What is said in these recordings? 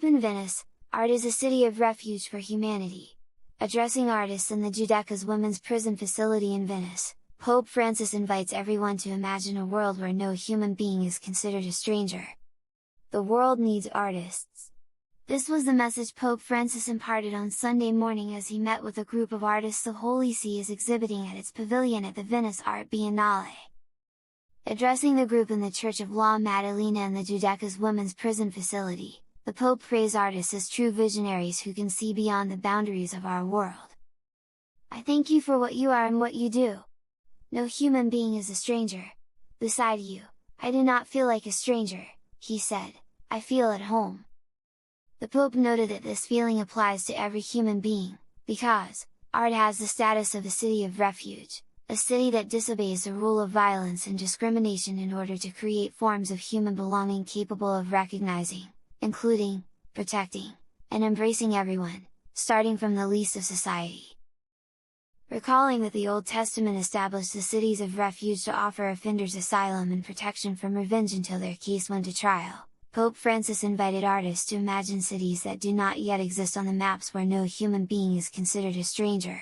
Pope in Venice, art is a city of refuge for humanity. Addressing artists in the Giudecca's women's prison facility in Venice, Pope Francis invites everyone to imagine a world where no human being is considered a stranger. The world needs artists. This was the message Pope Francis imparted on Sunday morning as he met with a group of artists the Holy See is exhibiting at its pavilion at the Venice Art Biennale. Addressing the group in the Church of La Maddalena in the Giudecca's women's prison facility, the Pope praised artists as true visionaries who can see beyond the boundaries of our world. "I thank you for what you are and what you do. No human being is a stranger. Beside you, I do not feel like a stranger," he said, "I feel at home." The Pope noted that this feeling applies to every human being, because art has the status of a city of refuge, a city that disobeys the rule of violence and discrimination in order to create forms of human belonging capable of recognizing, including, protecting, and embracing everyone, starting from the least of society. Recalling that the Old Testament established the cities of refuge to offer offenders asylum and protection from revenge until their case went to trial, Pope Francis invited artists to imagine cities that do not yet exist on the maps where no human being is considered a stranger.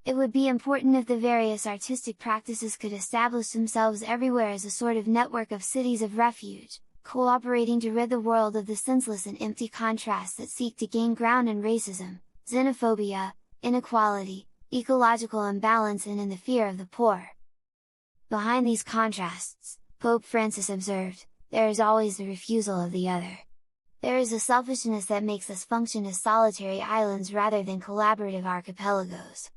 It would be important if the various artistic practices could establish themselves everywhere as a sort of network of cities of refuge, cooperating to rid the world of the senseless and empty contrasts that seek to gain ground in racism, xenophobia, inequality, ecological imbalance and in the fear of the poor. Behind these contrasts, Pope Francis observed, there is always the refusal of the other. There is a selfishness that makes us function as solitary islands rather than collaborative archipelagos.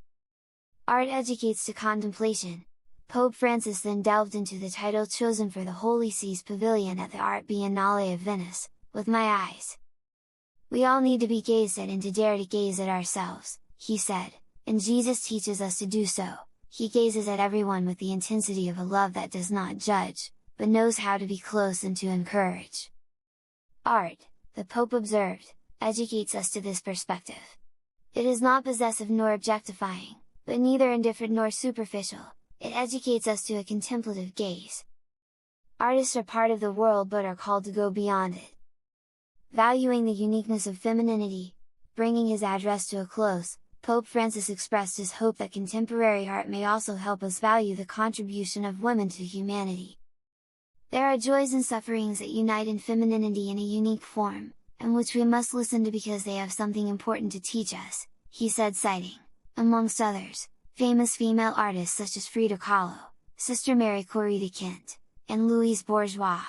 Art educates to contemplation. Pope Francis then delved into the title chosen for the Holy See's pavilion at the Art Biennale of Venice, "With My Eyes." We all need to be gazed at and to dare to gaze at ourselves, he said, and Jesus teaches us to do so. He gazes at everyone with the intensity of a love that does not judge, but knows how to be close and to encourage. Art, the Pope observed, educates us to this perspective. It is not possessive nor objectifying, but neither indifferent nor superficial. It educates us to a contemplative gaze. Artists are part of the world but are called to go beyond it. Valuing the uniqueness of femininity, bringing his address to a close, Pope Francis expressed his hope that contemporary art may also help us value the contribution of women to humanity. There are joys and sufferings that unite in femininity in a unique form, and which we must listen to because they have something important to teach us, he said, citing, amongst others, famous female artists such as Frida Kahlo, Sister Mary Corrie de Kent, and Louise Bourgeois.